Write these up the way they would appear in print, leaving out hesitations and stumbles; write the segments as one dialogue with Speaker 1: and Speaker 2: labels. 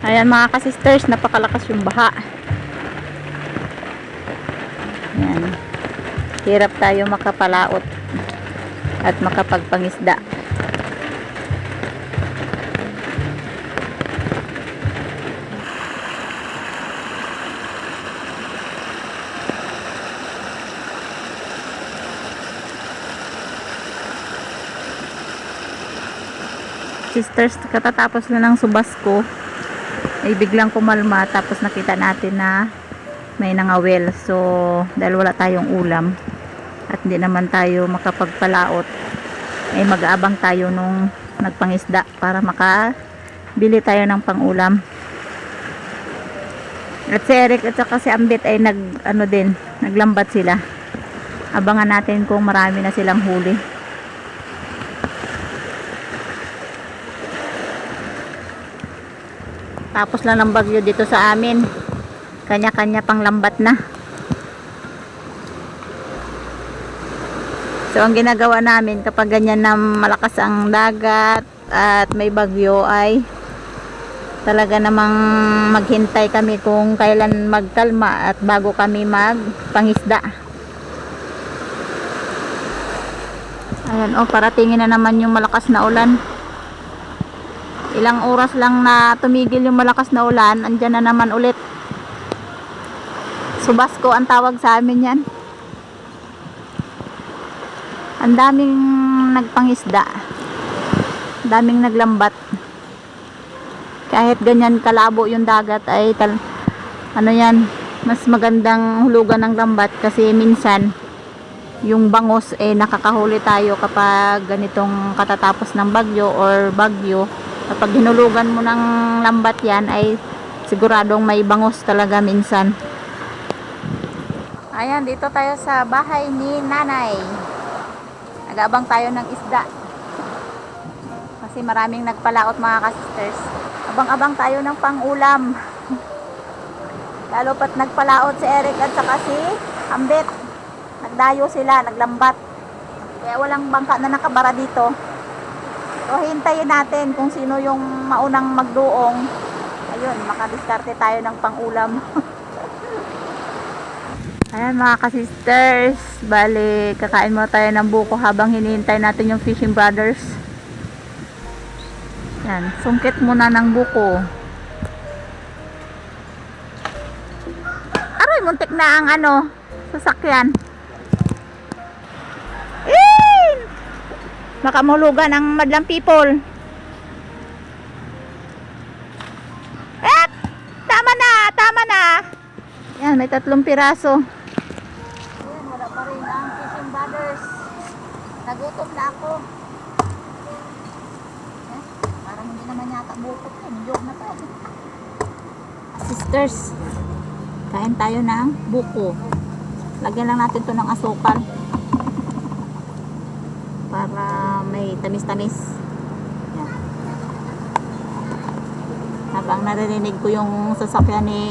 Speaker 1: Ayan mga ka-sisters, napakalakas yung baha. Ayan. Hirap tayo makapalaot at makapagpangisda. Sisters, katatapos na ng subas ko ay biglang kumalma, tapos nakita natin na may nangawel. So dahil wala tayong ulam at hindi naman tayo makapagpalaot, ay mag-aabang tayo nung nagpangisda para makabili tayo ng pangulam. At si Eric at saka si Ambit ay naglambat sila. Abangan natin kung marami na silang huli. Tapos lang ng bagyo dito sa amin, kanya-kanya pang lambat na. So ang ginagawa namin kapag ganyan na malakas ang dagat at may bagyo, ay talaga namang maghintay kami kung kailan magkalma at bago kami magpangisda. Ayan, paratingin na naman yung malakas na ulan. Ilang oras lang na tumigil yung malakas na ulan, andyan na naman ulit. Subasko ang tawag sa amin yan. Ang daming nagpangisda, daming naglambat. Kahit ganyan kalabo yung dagat, ay mas magandang hulugan ng lambat, kasi minsan yung bangos nakakahuli tayo kapag ganitong katatapos ng bagyo or bagyo. Kapag hinulugan mo ng lambat yan, ay siguradong may bangos talaga minsan. Ayan, dito tayo sa bahay ni nanay. Nag-aabang tayo ng isda kasi maraming nagpalaot mga ka-sisters. Abang-abang tayo ng pang-ulam. Lalo pat nagpalaot si Eric at saka si Ambet. Nagdayo sila, naglambat. Kaya walang bangka na nakabara dito. So hintayin natin kung sino yung maunang magduong. Ayun, makadiskarte tayo ng pang-ulam. Ayan mga ka-sisters, bali kakain mo tayo ng buko habang hinihintay natin yung Fishing Brothers. Yan, sungkit muna ng buko. Aroy, muntik na ang sasakyan. Makamulugan ang madlang people. Tama na, tama na. Yan, may 3 piraso. Ayan, wala pa rin ang Fishing Brothers. Nagutom na ako. Parang hindi naman yata bukot. Niyog na tayo. Sisters, kain tayo ng buko. Lagyan lang natin to ng asukal para may tamis-tamis. Yan. Habang naririnig ko yung sasakyan ni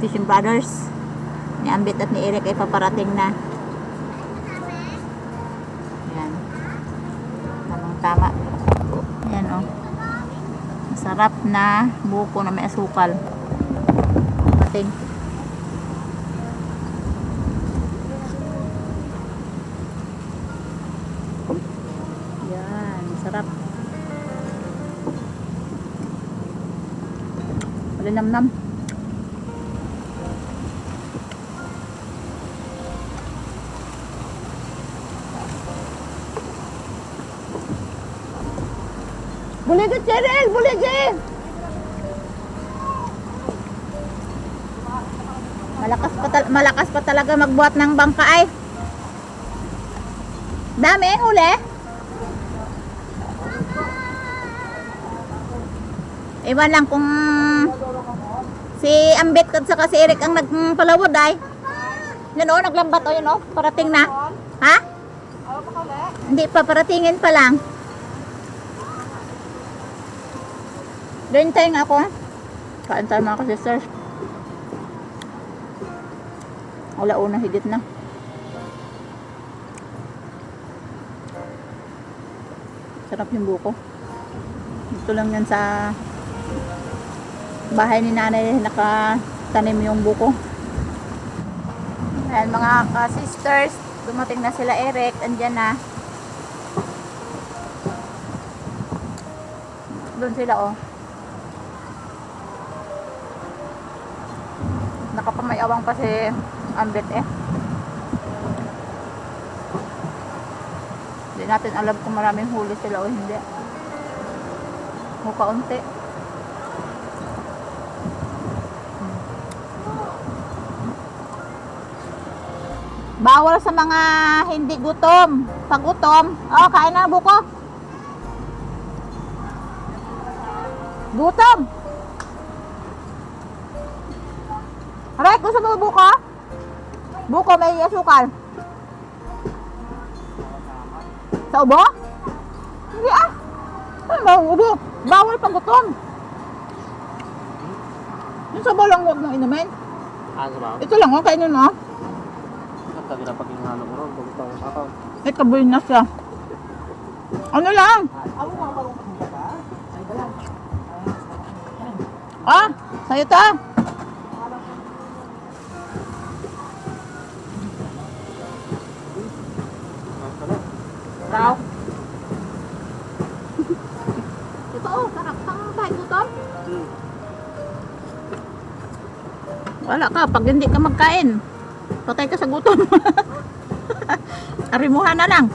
Speaker 1: Fishing Brothers, ni Ambit at ni Eric ay paparating na. Yan. Tamang-tama. Yan masarap na buko na may asukal. Pating. Sarap. Malinamnam. Buligid, Cheryl! Buligid! Malakas pa talaga magbuhat ng bangka ay. Dami huli. Iwan lang kung si Ambit at saka si Eric ang nagpalawod ay. Yun naglambat yun parating na. Ha? Hindi pa, paratingin pa lang. Doon tayo nga ako. Kain tayo mga ka-sisters. Wala higit na. Sarap yung buko. Ito lang yan sa bahay ni nanay nakatanim yung buko. Ayan mga ka-sisters, dumating na sila Eric, andyan na. Doon sila oh. Nakapamayawang pa si Ambet eh. Hindi natin alam kung maraming huli sila o hindi. O kaunti. Bawal sa mga hindi gutom. Pag gutom, oh, kain na buko. Gutom. Aray, gusto mo buko? Buko may asukal. Sa ubo? Hindi ah. Ano, ubo. Bawal pag gutom. Yung sabaw lang huwag mong inumin.
Speaker 2: Sabaw?
Speaker 1: Ito lang, oh, kainin mo.
Speaker 2: Sabi na pag inalo ko ron, pagkita ko sa akaw.
Speaker 1: Ay, kabuhin na siya. Ano lang? Ah, sa'yo to. Raw. Ito oh, sarap pang kahit gutom. Wala ka, pag hindi ka magkain, patay ka sa gutom. Arimuhan na lang.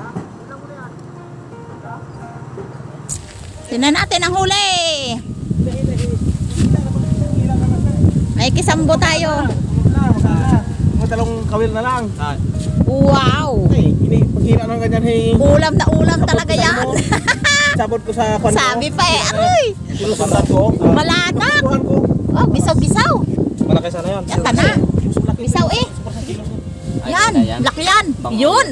Speaker 1: Tingnan natin ang huli. May kisambo tayo.
Speaker 2: Mga talong kawil na lang.
Speaker 1: Wow.
Speaker 2: Ay, ini paghira ng ganyan hey.
Speaker 1: Ulam na ulam talaga yan.
Speaker 2: Sabot ko sa kwan.
Speaker 1: Sabi pa eh, aroy.
Speaker 2: Lusandat ko.
Speaker 1: Malanak.
Speaker 2: Kuhan ko.
Speaker 1: Oh, bisaw-bisaw.
Speaker 2: Malaki sana yan.
Speaker 1: Yan, tana. Bisaw eh. Yan, laki yan. Yun.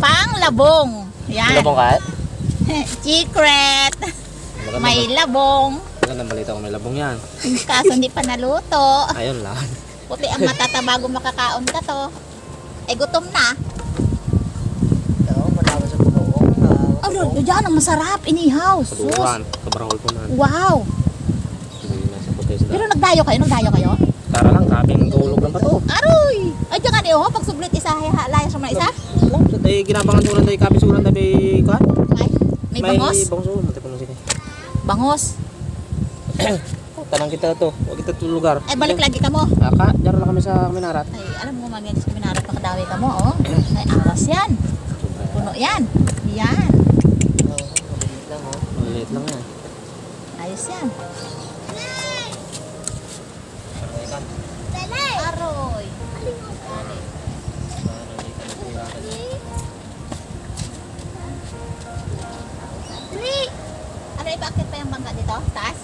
Speaker 1: Panglabong. Yan.
Speaker 2: Labong ka?
Speaker 1: Secret. May labong.
Speaker 2: Magandang balita ko may labong yan.
Speaker 1: Kaso hindi pa naluto.
Speaker 2: Ayun lang.
Speaker 1: Puti ang matata bago makakaon ka to. Eh, gutom na.
Speaker 2: Oo, malawa sa buong.
Speaker 1: Oh, dyan ang masarap. Inihaw.
Speaker 2: Sa
Speaker 1: Sus.
Speaker 2: duwan. Sa barangol po na.
Speaker 1: Wow. Pero nagdayo kayo?
Speaker 2: Tara lang, kabing tulog lang pa to.
Speaker 1: Aroy! Ay, dyan ka niyo, pag sublit isa, layas sa mga isa?
Speaker 2: Lang, sa tayo ginabangan tulan tayo kabing sulan tayo kuhan.
Speaker 1: May bangos?
Speaker 2: May bangos. Mati po nung sige.
Speaker 1: Bangos?
Speaker 2: Tanang kita to. Huwag kita to lugar.
Speaker 1: Ay, balik lagi ka mo.
Speaker 2: Aka, dyan lang kami sa Minarat.
Speaker 1: Ay, alam mo, mga sa minarap makadawi ka mo, oh. Ay, aras yan. Puno yan. Yan.
Speaker 2: Maliit lang yan.
Speaker 1: Ayos yan. Aroy. Ano, ibakit pa yung bangka dito? Taas?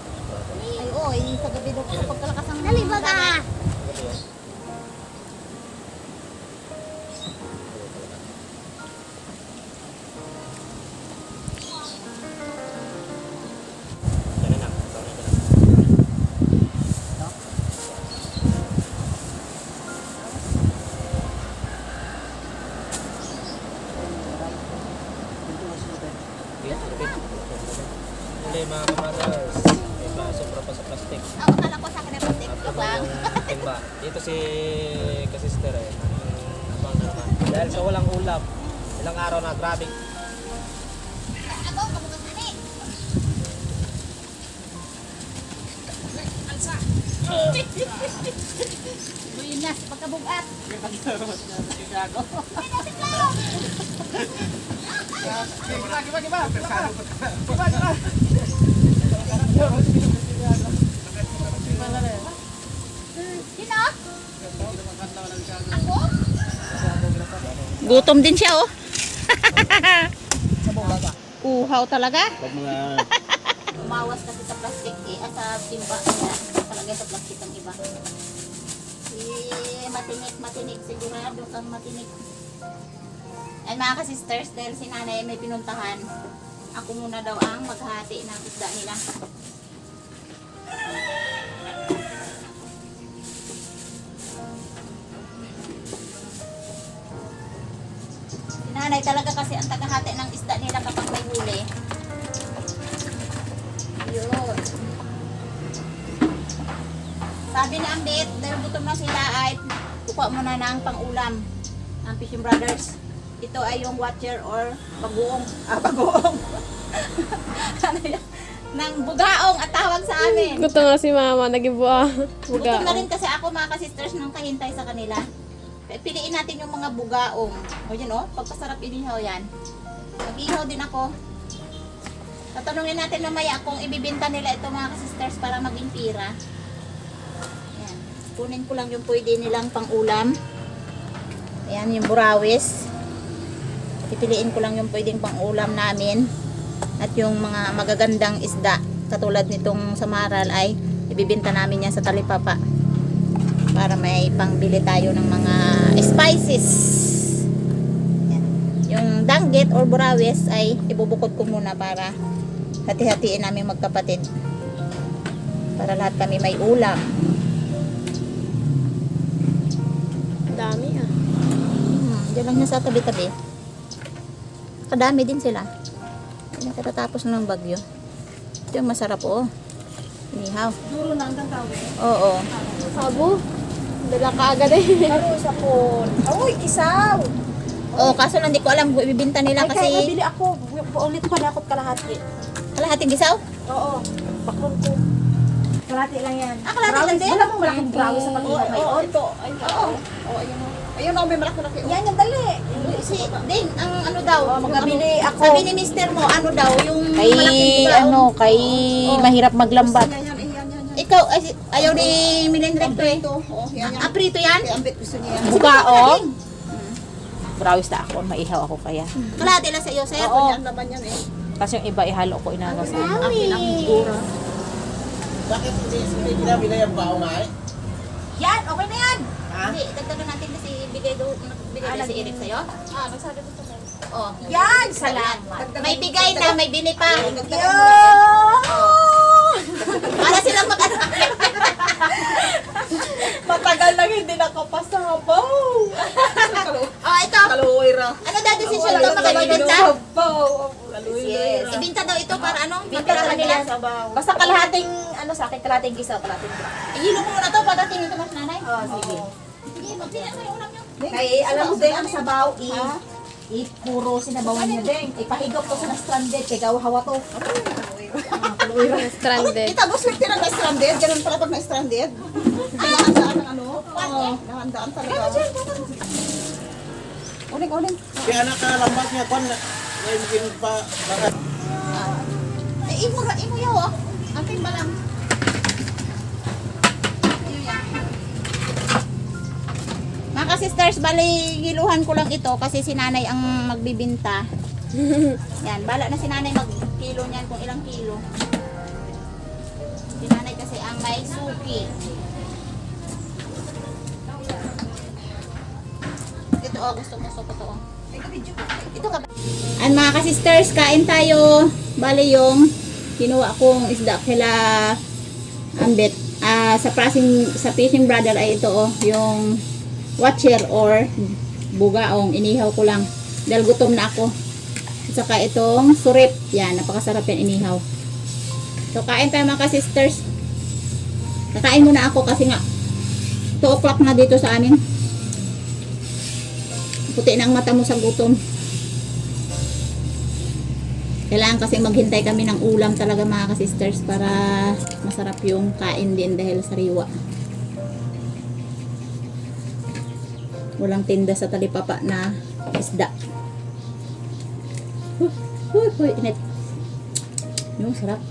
Speaker 1: Ay, oo. Sa gabi doon ko pagkalakas ang... Dali, baga!
Speaker 2: Hindi mga kamaras, iba sobra pa sa plastic.
Speaker 1: Oo, akala ko sa akin na plastic. Joke lang.
Speaker 2: Timba. Dito si kasister eh. Abang na naman. Dahil sa walang ulam, ilang araw na grabing.
Speaker 1: Ako, kabukas na ni. Alsa. Luinas, pagkabugat. Sino? Ako? Gutom din siya, oh. Uhaw talaga. Umawas kasi sa plastic eh, sa timba. Palagay sa plastic ang iba. Matinik sigurado kang matinik. Ay mga ka-sisters, dahil si nanay may pinuntahan, ako muna daw ang maghati ng isda nila. Si nanay talaga kasi ang tagahati ng isda nila kapag may huli. Yun. Sabi ni Ambit, dahil gutom na sila ay kukuha muna ng pang-ulam ang Fishing Brothers. Ito ay yung watcher or bagoong. Bagoong. Ano yan? Ng bugaong at tawag sa amin.
Speaker 3: Gusto nga si mama, nagibuha.
Speaker 1: Gutom na rin kasi ako mga ka-sisters nung kahintay sa kanila. Piliin natin yung mga bugaong. O yan o, pagpasarap inihaw yan. Mag-ihaw din ako. Tatanungin natin mamaya kung ibibinta nila ito mga ka-sisters para maging pira. Yan. Kunin ko lang yung pwede nilang pang-ulam. Ayan yung burawis. Pipiliin ko lang yung pwedeng pang-ulam namin. At yung mga magagandang isda katulad nitong samaral ay ibibenta namin yan sa talipapa para may pangbili tayo ng mga spices. Yan. Yung danggit or burawis ay ibubukod ko muna para hati-hatiin namin magkapatid para lahat kami may ulam.
Speaker 3: Dami ah.
Speaker 1: Diyan lang niya sa tabi-tabi. Kadami din sila. Katatapos na ng bagyo. Ito yung masarap oh. Inihaw.
Speaker 3: Duro na ang tawag.
Speaker 1: Oo.
Speaker 3: Sabo. Dala ka agad eh.
Speaker 4: Ano sa phone? Uy, isaw!
Speaker 1: Oh, kaso lang di ko alam kung ibibinta nila
Speaker 4: Ay, kaya
Speaker 1: kasi
Speaker 4: nabili ako. Ulit pa na ako kalahati.
Speaker 1: kalahating gisaw.
Speaker 4: Oo. Bakron ko. Kalahati lang yan.
Speaker 1: Kalahati lang din.
Speaker 4: Wala mong malaking browse sa pag-ihaw ngayon.
Speaker 2: ito. Ay, oo. Oh, ayun o. Ayun o, may malaki-laki.
Speaker 4: Yan yung dali.
Speaker 1: Si Din, ang ano daw?
Speaker 4: Oh, magabili ako.
Speaker 1: Sabi ni mister mo, ano daw? Yung
Speaker 4: Kay,
Speaker 1: malaking brown.
Speaker 4: ano, kay mahirap maglambat.
Speaker 2: Yan, yan, yan, yan.
Speaker 1: Ikaw, ayaw ni Milendrek to eh.
Speaker 2: Ito, oh, yan, yan.
Speaker 1: Aprito yan?
Speaker 2: Kaya ambit gusto niya yan.
Speaker 4: Bukaong. Browse na ako. Maihaw ako kaya.
Speaker 1: Kalahati lang sa iyo, sir.
Speaker 2: Oo. Yan naman yan eh.
Speaker 4: Kasi yung iba ihalo ko inagasan.
Speaker 2: Akin ang gura. Bakit hindi ginabila yung bao nga eh?
Speaker 1: Yan, okay na yan.
Speaker 2: Ha?
Speaker 1: Hindi, dagdagan natin kasi bigay daw si Eric sa'yo.
Speaker 2: Nagsabi ko sa
Speaker 1: Oh.
Speaker 4: Yan! Salamat.
Speaker 1: May bigay na, may bini pa.
Speaker 2: Nagdagan mo na
Speaker 1: Para silang mag
Speaker 4: Matagal lang hindi nakapasabaw.
Speaker 1: Oh, ito.
Speaker 2: Kaluoy ra.
Speaker 1: Ano daw decision to makikibinta?
Speaker 4: Yes.
Speaker 1: Ibinta daw ito para ano? Matira nila.
Speaker 4: Basta kalahating, ano sa akin, kalahating isaw, kalahating brown.
Speaker 1: Ihilo mo muna to para tingin ito mas nanay.
Speaker 4: Oh, sige.
Speaker 1: Sige, magpili mo yung ulam nyo.
Speaker 4: Kay alam mo din ang sabaw puro sinabawan niya din. Ipahigop ko sa na-stranded kay gawahawa to.
Speaker 3: Stranded.
Speaker 2: Kita mo swerte na na-stranded. Ganun pala pag na-stranded. Nahandaan ng ano. Nahandaan talaga. Uling.
Speaker 5: Kaya anak ka lambat niya, kwan, ngayon pa, bakit?
Speaker 1: Imo yaw oh. Atin ba lang? Mga sisters, bali giluhan ko lang ito kasi si nanay ang magbibinta. Yan, bala na si nanay mag-kilo niyan kung ilang kilo. Si nanay kasi ang may suki. Ito oh, gusto mo ko to oh. Ito ka ba? An mga ka-sisters, kain tayo. Bali yung kinuha kong isda kila Ambet. Sa fishing brother ay ito oh, yung watcher or bugaong. Inihaw ko lang dahil gutom na ako. At saka itong surip. Yan, napakasarap yan inihaw. So kain tayo mga ka-sisters. Kakain muna ako kasi nga 2 o'clock na dito sa amin. Puti na ang mata mo sa gutom. Kailangan kasi maghintay kami ng ulam talaga mga ka-sisters para masarap yung kain din dahil sariwa. Walang tinda sa talipapa na isda. Huy, init. Yung sarap.